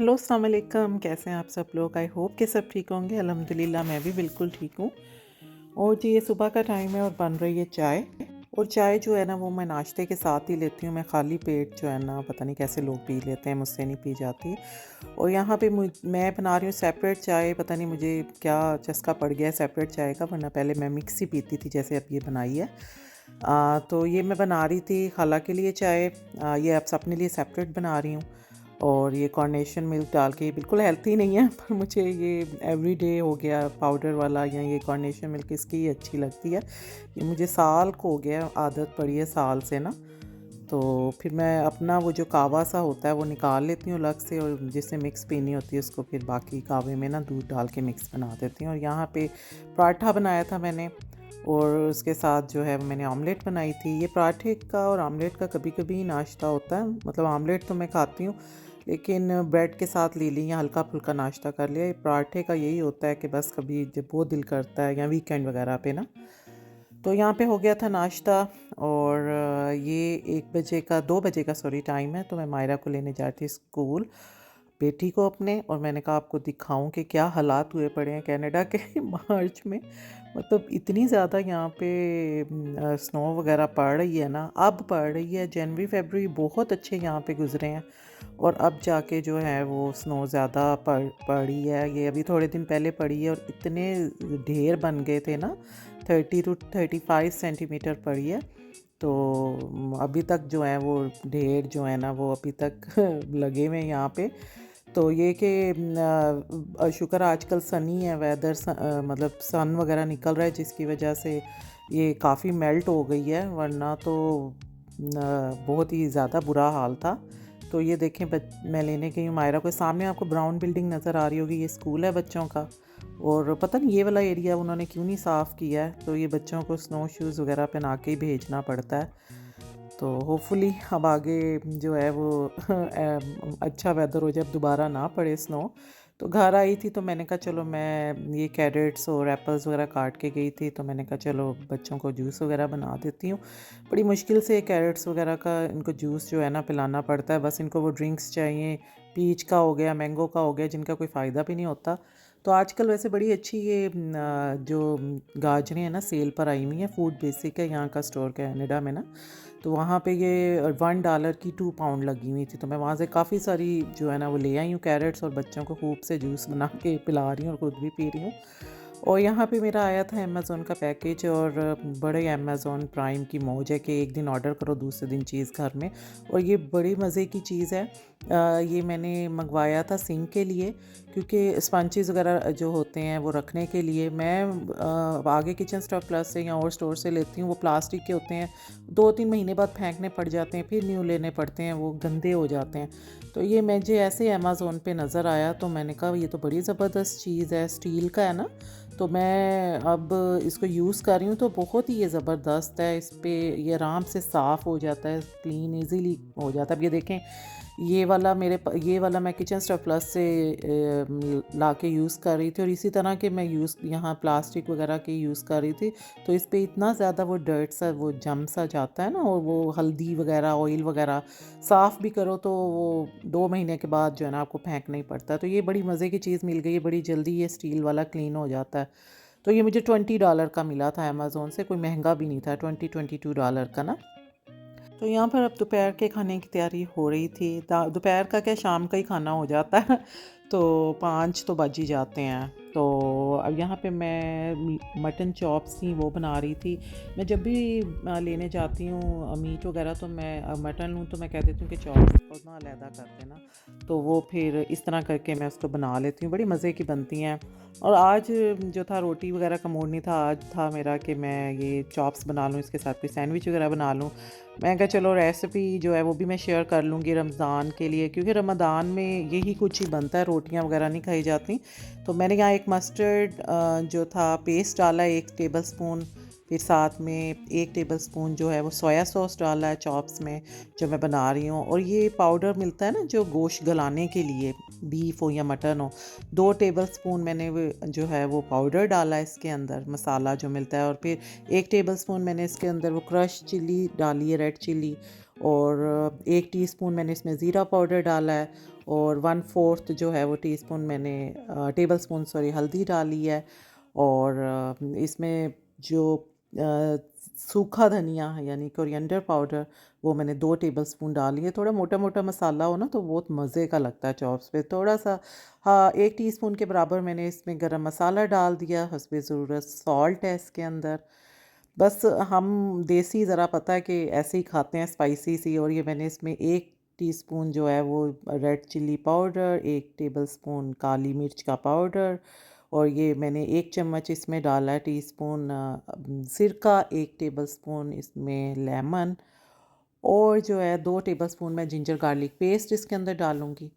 Hello अस्सलाम वालेकुम, कैसे हैं आप सब लोग। आई होप कि सब ठीक होंगे। अल्हम्दुलिल्लाह मैं भी बिल्कुल ठीक हूँ। और जी ये सुबह का टाइम है और बन रही है चाय। और चाय जो है ना वो मैं नाश्ते के साथ ही लेती हूँ। मैं खाली पेट जो है ना पता नहीं कैसे लोग पी लेते हैं, मुझसे नहीं पी जाती। और यहाँ पे मैं बना रही हूँ सेपरेट चाय। पता नहीं मुझे क्या चस्का पड़ गया है सेपरेट चाय का, वरना पहले मैं मिक्स ही पीती थी जैसे अब ये बनाई है। तो ये मैं बना रही थी खाला के लिए चाय। ये अब अपने लिए सेपरेट बना रही हूँ। और ये कॉर्नेशन मिल्क डाल के, बिल्कुल हेल्थी नहीं है पर मुझे ये एवरीडे हो गया पाउडर वाला या ये कॉर्नेशन मिल्क इसकी ही अच्छी लगती है। ये मुझे साल को हो गया आदत पड़ी है साल से ना। तो फिर मैं अपना वो जो कावा सा होता है वो निकाल लेती हूँ अलग से, और जिससे मिक्स पीनी होती है उसको फिर बाकी कावे में ना दूध डाल के मिक्स बना देती हूँ। और यहाँ पे पराठा बनाया था मैंने, और उसके साथ जो है मैंने ऑमलेट बनाई थी। ये पराठे का और ऑमलेट का कभी कभी नाश्ता होता है, मतलब ऑमलेट तो मैं खाती हूँ लेकिन ब्रेड के साथ ले ली या हल्का फुल्का नाश्ता कर लिया। ये पराठे का यही होता है कि बस कभी जब वो दिल करता है या वीकेंड वगैरह पे ना। तो यहाँ पे हो गया था नाश्ता। और ये 1 बजे का 2 बजे का सॉरी टाइम है। तो मैं मायरा को लेने जा रही थी स्कूल, बेटी को अपने। और मैंने कहा आपको दिखाऊं कि क्या हालात हुए पड़े हैं कनाडा के मार्च में। मतलब इतनी ज़्यादा यहाँ पे स्नो वगैरह पड़ रही है ना, अब पड़ रही है। जनवरी फरवरी बहुत अच्छे यहाँ पे गुजरे हैं, और अब जाके जो है वो स्नो ज़्यादा पड़ी है। ये अभी थोड़े दिन पहले पड़ी है और इतने ढेर बन गए थे ना, 30 to 35 सेंटीमीटर पड़ी है। तो अभी तक जो है वो ढेर जो है ना वो अभी तक लगे हुए हैं यहाँ पे। तो ये कि शुक्र आजकल सनी है वेदर, मतलब सन वगैरह निकल रहा है जिसकी वजह से ये काफ़ी मेल्ट हो गई है, वरना तो बहुत ही ज़्यादा बुरा हाल था। तो ये देखें मैं लेने गई हूँ मायरा को। सामने आपको ब्राउन बिल्डिंग नज़र आ रही होगी, ये स्कूल है बच्चों का। और पता नहीं ये वाला एरिया उन्होंने क्यों नहीं साफ़ किया है। तो ये बच्चों को स्नो शूज़ वगैरह पहना के ही भेजना पड़ता है। तो होपफुली अब आगे जो है वो अच्छा वेदर हो जाए, अब दोबारा ना पड़े स्नो। तो घर आई थी तो मैंने कहा चलो मैं ये कैरेट्स और एप्पल्स वगैरह काट के गई थी, तो मैंने कहा चलो बच्चों को जूस वगैरह बना देती हूँ। बड़ी मुश्किल से कैरेट्स वगैरह का इनको जूस जो है ना पिलाना पड़ता है। बस इनको वो ड्रिंक्स चाहिए, पीच का हो गया, मैंगो का हो गया, जिनका कोई फ़ायदा भी नहीं होता। तो आजकल वैसे बड़ी अच्छी ये जो गाजरें हैं ना सेल पर आई हुई हैं। फूड बेसिक है यहाँ का स्टोर कनाडा में ना। तो वहाँ पे ये $1 की 2 पाउंड लगी हुई थी। तो मैं वहाँ से काफ़ी सारी जो है ना वो ले आई हूँ कैरेट्स, और बच्चों को खूब से जूस बना के पिला रही हूँ और ख़ुद भी पी रही हूँ। और यहाँ पे मेरा आया था अमेज़ोन का पैकेज, और बड़े अमेज़ोन प्राइम की मौज है कि एक दिन ऑर्डर करो दूसरे दिन चीज़ घर में। और ये बड़ी मज़े की चीज़ है। ये मैंने मंगवाया था सिंक के लिए, क्योंकि स्पंचेस वगैरह जो होते हैं वो रखने के लिए। मैं आगे किचन स्टॉक प्लस से या और स्टोर से लेती हूँ। वो प्लास्टिक के होते हैं, 2-3 महीने बाद फेंकने पड़ जाते हैं, फिर न्यू लेने पड़ते हैं, वो गंदे हो जाते हैं। तो ये मुझे ऐसे अमेज़ोन पे नज़र आया तो मैंने कहा ये तो बड़ी ज़बरदस्त चीज़ है, स्टील का है ना। तो मैं अब इसको यूज़ कर रही हूँ तो बहुत ही ये ज़बरदस्त है। इस पे ये आराम से साफ़ हो जाता है, क्लीन इजीली हो जाता है। अब ये देखें, ये वाला ये वाला मैं किचन स्टॉक प्लस से ला के यूज़ कर रही थी, और इसी तरह के मैं यहाँ प्लास्टिक वगैरह के यूज़ कर रही थी। तो इस पे इतना ज़्यादा वो डर्ट सा वो जम सा जाता है ना, और वो हल्दी वगैरह ऑयल वगैरह साफ़ भी करो तो वो 2 महीने के बाद जो है ना आपको फेंकना ही पड़ता है। तो ये बड़ी मज़े की चीज़ मिल गई है, बड़ी जल्दी ये स्टील वाला क्लीन हो जाता है। तो ये मुझे $20 का मिला था अमेज़ोन से, कोई महंगा भी नहीं था, $22 का ना। तो यहाँ पर अब दोपहर के खाने की तैयारी हो रही थी। दोपहर का क्या, शाम का ही खाना हो जाता है तो 5 तो बज ही जाते हैं। तो अब यहाँ पे मैं मटन चॉप्स थी वो बना रही थी। मैं जब भी लेने जाती हूँ मीट वगैरह, तो मैं मटन लूँ तो मैं कह देती हूँ कि चॉप्स को ना अलहदा कर देना। तो वो फिर इस तरह करके मैं उसको बना लेती हूँ, बड़ी मज़े की बनती हैं। और आज जो था रोटी वगैरह का मूड नहीं था, आज था मेरा कि मैं ये चॉप्स बना लूँ, इसके साथ कोई सैंडविच वगैरह बना लूँ। मैं कहा चलो रेसिपी जो है वो भी मैं शेयर कर लूँगी रमज़ान के लिए, क्योंकि रमज़ान में यही कुछ ही बनता है, रोटियां वगैरह नहीं खाई जाती। तो मैंने यहाँ एक मस्टर्ड जो था पेस्ट डाला 1 टेबल स्पून, फिर साथ में 1 टेबल स्पून जो है वो सोया सॉस डाला है चॉप्स में जो मैं बना रही हूँ। और ये पाउडर मिलता है ना जो गोश्त गलाने के लिए, बीफ हो या मटन हो, 2 टेबल स्पून मैंने जो है वो पाउडर डाला है इसके अंदर, मसाला जो मिलता है। और फिर 1 टेबल स्पून मैंने इसके अंदर वो क्रश चिली डाली है, रेड चिली। और 1 टीस्पून मैंने इसमें ज़ीरा पाउडर डाला है। और 1/4 जो है वो टीस्पून मैंने टेबल स्पून सॉरी हल्दी डाली है। और इसमें जो अ, सूखा धनिया है यानी कोरिएंडर पाउडर, वो मैंने 2 टेबलस्पून डाली है। थोड़ा मोटा-मोटा मसाला हो ना तो बहुत मज़े का लगता है चॉप्स पे। थोड़ा-सा हाँ, 1 टीस्पून के बराबर मैंने इसमें गरम मसाला डाल दिया, हस्बे ज़रूरत सॉल्ट है इसके अंदर। बस हम देसी ज़रा पता है कि ऐसे ही खाते हैं स्पाइसी सी। और ये मैंने इसमें 1 टीस्पून जो है वो रेड चिल्ली पाउडर, 1 टेबलस्पून काली मिर्च का पाउडर, और ये मैंने 1 चम्मच इसमें डाला है टीस्पून सिरका, 1 टेबलस्पून इसमें लेमन, और जो है 2 टेबलस्पून मैं जिंजर गार्लिक पेस्ट इसके अंदर डालूँगी।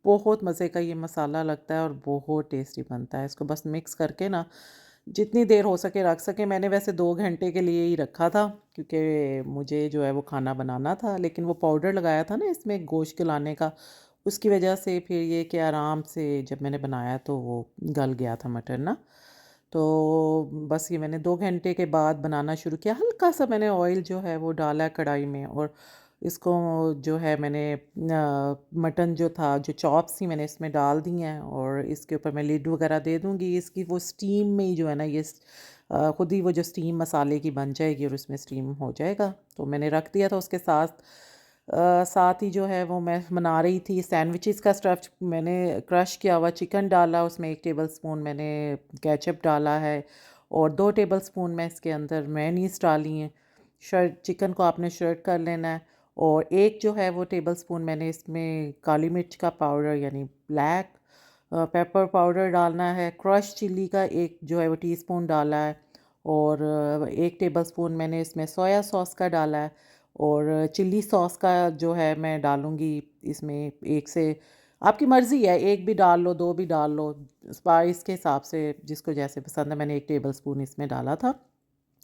बहुत मज़े का ये मसाला लगता है और बहुत टेस्टी बनता है। इसको बस मिक्स करके ना जितनी देर हो सके रख सकें। मैंने वैसे 2 घंटे के लिए ही रखा था क्योंकि मुझे जो है वो खाना बनाना था, लेकिन वो पाउडर लगाया था ना इसमें गोश्त गलाने का, उसकी वजह से फिर ये कि आराम से जब मैंने बनाया तो वो गल गया था मटन ना। तो बस ये मैंने 2 घंटे के बाद बनाना शुरू किया। हल्का-सा मैंने ऑयल जो है वो डाला है कढ़ाई में, और इसको जो है मैंने मटन जो था, जो चॉप्स थी मैंने इसमें डाल दी हैं, और इसके ऊपर मैं लिड वगैरह दे दूँगी। इसकी वो स्टीम में ही जो है ना ये खुद ही वो जो स्टीम मसाले की बन जाएगी और उसमें स्टीम हो जाएगा। तो मैंने रख दिया था। उसके साथ ही जो है वो मैं बना रही थी सैंडविचेस का स्टफ़। मैंने क्रश किया हुआ चिकन डाला, उसमें 1 टेबलस्पून मैंने केचप डाला है, और 2 टेबलस्पून मैं इसके अंदर मेयोनीज़ डाली हैं। चिकन को आपने श्रेड कर लेना है। और एक जो है वो टेबलस्पून मैंने इसमें काली मिर्च का पाउडर यानी ब्लैक पेपर पाउडर डालना है। क्रश चिल्ली का एक जो है वो टीस्पून डाला है, और 1 टेबलस्पून मैंने इसमें सोया सॉस का डाला है, और चिल्ली सॉस का जो है मैं डालूँगी इसमें 1 से, आपकी मर्ज़ी है 1 भी डाल लो, 2 भी डाल लो, स्पाइस के हिसाब से जिसको जैसे पसंद है। मैंने 1 टेबलस्पून इसमें डाला था,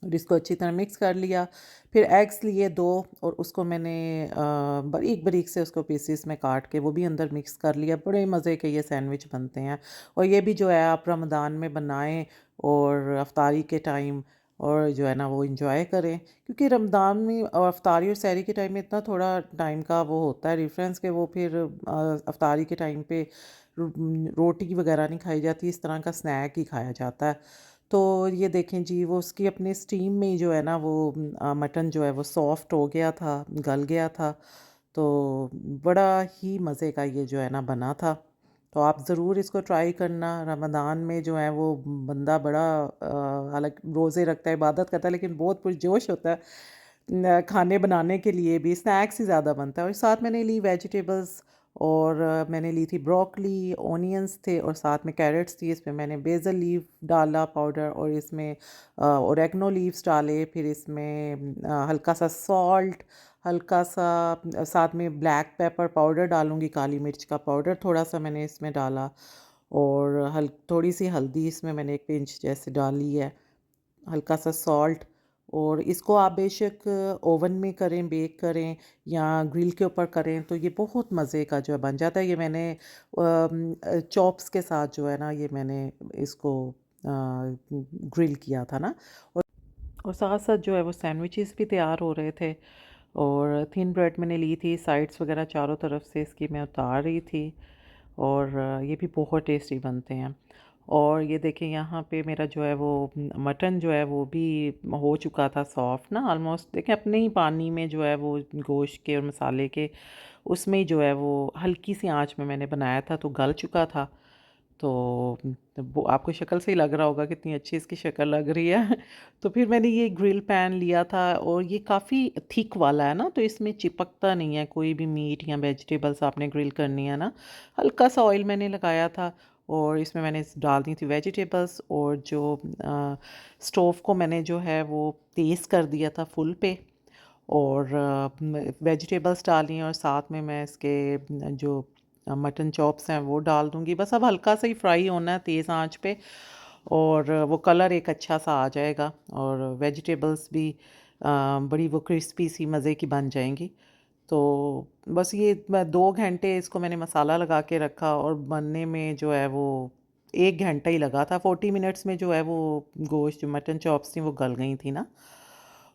और इसको अच्छी तरह मिक्स कर लिया। फिर एग्स लिए 2, और उसको मैंने बारीक-बारीक से उसको पीसेस में काट के वो भी अंदर मिक्स कर लिया। बड़े मज़े के ये सैंडविच बनते हैं, और ये भी जो है आप रमज़ान में बनाएँ और अफ्तारी के टाइम, और जो है ना वो एंजॉय करें। क्योंकि रमज़ान में और अफ्तारी और सहरी के टाइम में इतना थोड़ा टाइम का वो होता है डिफरेंस, कि वो फिर अफ्तारी के टाइम पे रोटी वगैरह नहीं खाई जाती, इस तरह का स्नैक ही खाया जाता है। तो ये देखें जी, वो उसकी अपनी स्टीम में ही जो है ना वो मटन जो है वो सॉफ्ट हो गया था, गल गया था। तो बड़ा ही मज़े का ये जो है ना बना था। तो आप ज़रूर इसको ट्राई करना। रमज़ान में जो है वो बंदा बड़ा हालाँकि रोज़े रखता है, इबादत करता है, लेकिन बहुत पुरजोश होता है खाने बनाने के लिए भी। स्नैक्स ही ज़्यादा बनता है। और साथ मैंने ली वेजिटेबल्स, और मैंने ली थी ब्रोकली, ऑनियंस थे, और साथ में कैरेट्स थी। इसमें मैंने बेसल लीफ डाला पाउडर, और इसमें ओरेगनो लीव्स डाले। फिर इसमें हल्का सा सॉल्ट, हल्का सा साथ में ब्लैक पेपर पाउडर डालूँगी, काली मिर्च का पाउडर थोड़ा-सा मैंने इसमें डाला, और थोड़ी सी हल्दी इसमें मैंने 1 पिंच जैसे डाली है, हल्का सा सॉल्ट। और इसको आप बेशक ओवन में करें, बेक करें, या ग्रिल के ऊपर करें, तो ये बहुत मज़े का जो है बन जाता है। ये मैंने चॉप्स के साथ जो है ना ये मैंने इसको ग्रिल किया था ना। और साथ-साथ जो है वो सैंडविचेस भी तैयार हो रहे थे, और थिन ब्रेड मैंने ली थी, साइड्स वगैरह चारों तरफ से इसकी मैं उतार रही थी, और ये भी बहुत टेस्टी बनते हैं। और ये देखें यहाँ पे मेरा जो है वो मटन जो है वो भी हो चुका था सॉफ्ट ना ऑलमोस्ट। देखें अपने ही पानी में जो है वो गोश्त के और मसाले के उसमें ही जो है वो हल्की सी आंच में मैंने बनाया था, तो गल चुका था। तो वो आपको शक्ल से ही लग रहा होगा कितनी अच्छी इसकी शक्ल लग रही है। तो फिर मैंने ये ग्रिल पैन लिया था, और ये काफ़ी थिक वाला है ना, तो इसमें चिपकता नहीं है कोई भी मीट या वेजिटेबल्स आपने ग्रिल करनी है ना। हल्का सा ऑयल मैंने लगाया था, और इसमें मैंने डाल दी थी वेजिटेबल्स, और जो स्टोव को मैंने जो है वो तेज़ कर दिया था फुल पे, और वेजिटेबल्स डाली, और साथ में मैं इसके जो मटन चॉप्स हैं वो डाल दूँगी। बस अब हल्का सा ही फ्राई होना है तेज़ आंच पे, और वो कलर एक अच्छा सा आ जाएगा, और वेजिटेबल्स भी बड़ी वो क्रिस्पी सी मज़े की बन जाएंगी। तो बस ये मैं 2 घंटे इसको मैंने मसाला लगा के रखा, और बनने में जो है वो 1 घंटा ही लगा था। 40 मिनट्स में जो है वो गोश्त जो मटन चॉप्स थी वो गल गई थी ना।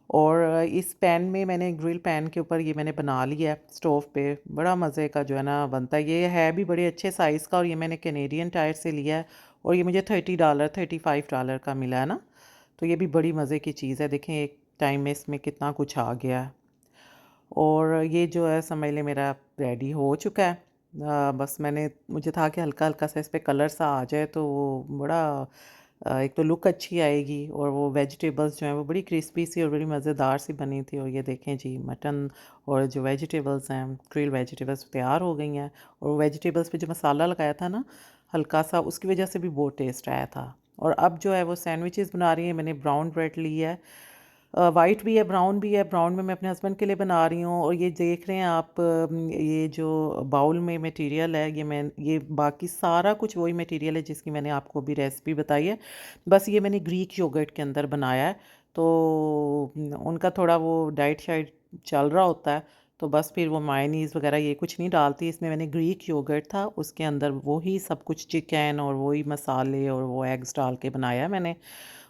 और इस पैन में मैंने ग्रिल पैन के ऊपर ये मैंने बना लिया है स्टोव पे। बड़ा मज़े का जो है ना बनता है। ये है भी बड़े अच्छे साइज़ का और ये मैंने कैनेडियन टायर से लिया है और ये मुझे $30 $35 का मिला है ना। तो ये भी बड़ी मज़े की चीज़ है। देखें एक टाइम में इसमें कितना कुछ आ गया है। और ये जो है समझ लें मेरा रेडी हो चुका है। बस मुझे था कि हल्का हल्का सा इस पे कलर सा आ जाए तो वो बड़ा एक तो लुक अच्छी आएगी और वो वेजिटेबल्स जो हैं वो बड़ी क्रिस्पी सी और बड़ी मज़ेदार सी बनी थी। और ये देखें जी मटन और जो वेजिटेबल्स हैं ग्रिल वेजिटेबल्स तैयार हो गई हैं। और वेजिटेबल्स पे जो मसाला लगाया था ना हल्का सा उसकी वजह से भी बहुत टेस्ट आया था। और अब जो है वो सैंडविचेस बना रही है। मैंने ब्राउन ब्रेड ली है, वाइट भी है ब्राउन भी है। ब्राउन में मैं अपने हस्बैंड के लिए बना रही हूँ। और ये देख रहे हैं आप, ये जो बाउल में मटेरियल है ये बाकी सारा कुछ वही मटेरियल है जिसकी मैंने आपको भी रेसिपी बताई है। बस ये मैंने ग्रीक योगर्ट के अंदर बनाया है। तो उनका थोड़ा वो डाइट शाइट चल रहा होता है तो बस फिर वो मायोनीज़ वगैरह ये कुछ नहीं डालती। इसमें मैंने ग्रीक योगर्ट था उसके अंदर वही सब कुछ चिकन और वही मसाले और वो एग्स डाल के बनाया है मैंने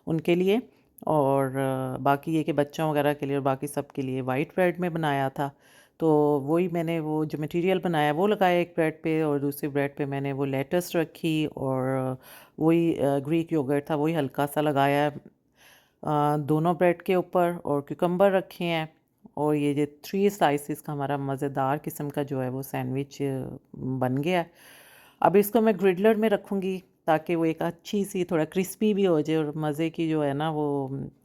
उनके लिए। और बाकी ये कि बच्चों वगैरह के लिए और बाकी सब के लिए वाइट ब्रेड में बनाया था। तो वही मैंने वो जो मटेरियल बनाया वो लगाया एक ब्रेड पे और दूसरी ब्रेड पे मैंने वो लेटस रखी और वही ग्रीक योगर्ट था वही हल्का सा लगाया है, दोनों ब्रेड के ऊपर। और क्यूकम्बर रखे हैं। और ये 3 स्लाइसिस का हमारा मज़ेदार किस्म का जो है वो सैंडविच बन गया है। अब इसको मैं ग्रिडलर में रखूँगी ताकि वो एक अच्छी सी थोड़ा क्रिस्पी भी हो जाए और मज़े की जो है ना वो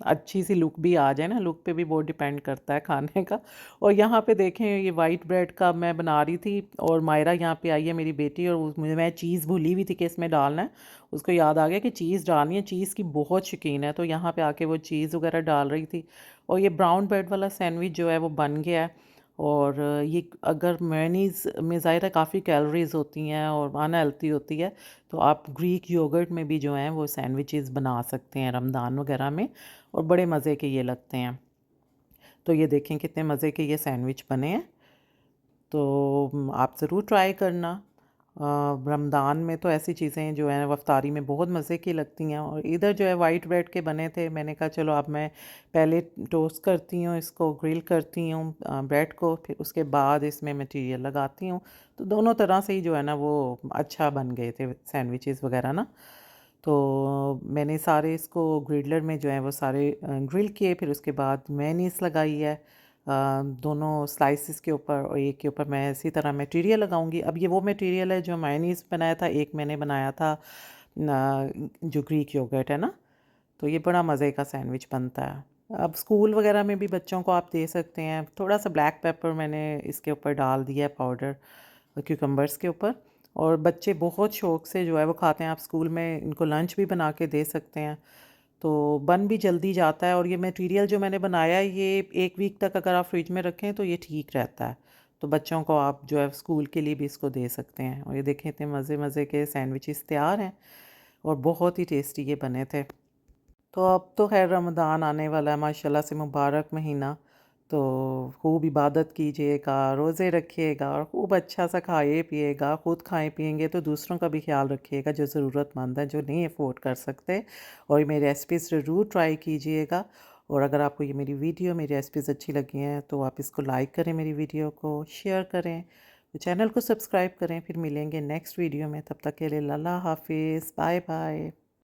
अच्छी सी लुक भी आ जाए ना। लुक पे भी बहुत डिपेंड करता है खाने का। और यहाँ पे देखें ये वाइट ब्रेड का मैं बना रही थी और मायरा यहाँ पे आई है मेरी बेटी और मैं चीज़ भूली हुई थी कि इसमें डालना है। उसको याद आ गया कि चीज़ डालनी है, चीज़ की बहुत शौकीन है तो यहाँ पे आके वो चीज़ वगैरह डाल रही थी। और ये ब्राउन ब्रेड वाला सैंडविच जो है वो बन गया है। और ये अगर मेयोनीज़ में ज़ाहिर है काफ़ी कैलोरीज़ होती हैं और अनहेल्थी होती है तो आप ग्रीक योगर्ट में भी जो हैं वो सैंडविचेस बना सकते हैं रमज़ान वगैरह में और बड़े मज़े के ये लगते हैं। तो ये देखें कितने मज़े के ये सैंडविच बने हैं। तो आप ज़रूर ट्राई करना। रमज़ान में तो ऐसी चीज़ें जो हैं वो इफ्तारी में बहुत मज़े की लगती हैं। और इधर जो है वाइट ब्रेड के बने थे मैंने कहा चलो अब मैं पहले टोस्ट करती हूँ इसको ग्रिल करती हूँ ब्रेड को फिर उसके बाद इसमें मटेरियल लगाती हूँ। तो दोनों तरह से ही जो है ना वो अच्छा बन गए थे सैंडविचेस वगैरह ना। तो मैंने सारे इसको ग्रिडलर में जो है वो सारे ग्रिल किए फिर उसके बाद मेयोनीज़ लगाई है दोनों स्लाइसिस के ऊपर और एक के ऊपर मैं इसी तरह मटेरियल लगाऊंगी। अब ये वो मटेरियल है जो मायोनीज़ बनाया था, एक मैंने बनाया था जो ग्रीक योगर्ट है ना। तो ये बड़ा मज़े का सैंडविच बनता है। अब स्कूल वगैरह में भी बच्चों को आप दे सकते हैं। थोड़ा सा ब्लैक पेपर मैंने इसके ऊपर डाल दिया है पाउडर क्यूकम्बर्स के ऊपर। और बच्चे बहुत शौक़ से जो है वो खाते हैं। आप स्कूल में इनको लंच भी बना के दे सकते हैं। तो बन भी जल्दी जाता है और ये मटेरियल जो मैंने बनाया है ये 1 वीक तक अगर आप फ्रिज में रखें तो ये ठीक रहता है। तो बच्चों को आप जो है स्कूल के लिए भी इसको दे सकते हैं। और ये देखें इतने मज़े मज़े के सैंडविचेस तैयार हैं और बहुत ही टेस्टी ये बने थे। तो अब तो खैर रमज़ान आने वाला है, माशाल्लाह से मुबारक महीना। तो खूब इबादत कीजिएगा, रोज़े रखिएगा और खूब अच्छा सा खाइए पिएगा। खुद खाएं पिएंगे तो दूसरों का भी ख्याल रखिएगा जो ज़रूरतमंद है, जो नहीं अफोर्ड कर सकते। और ये मेरी रेसिपीज़ ज़रूर ट्राई कीजिएगा। और अगर आपको ये मेरी रेसिपीज़ अच्छी लगी हैं तो आप इसको लाइक करें, मेरी वीडियो को शेयर करें, तो चैनल को सब्सक्राइब करें। फिर मिलेंगे नेक्स्ट वीडियो में, तब तक के लिए अल्लाह हाफिज़, बाय बाय।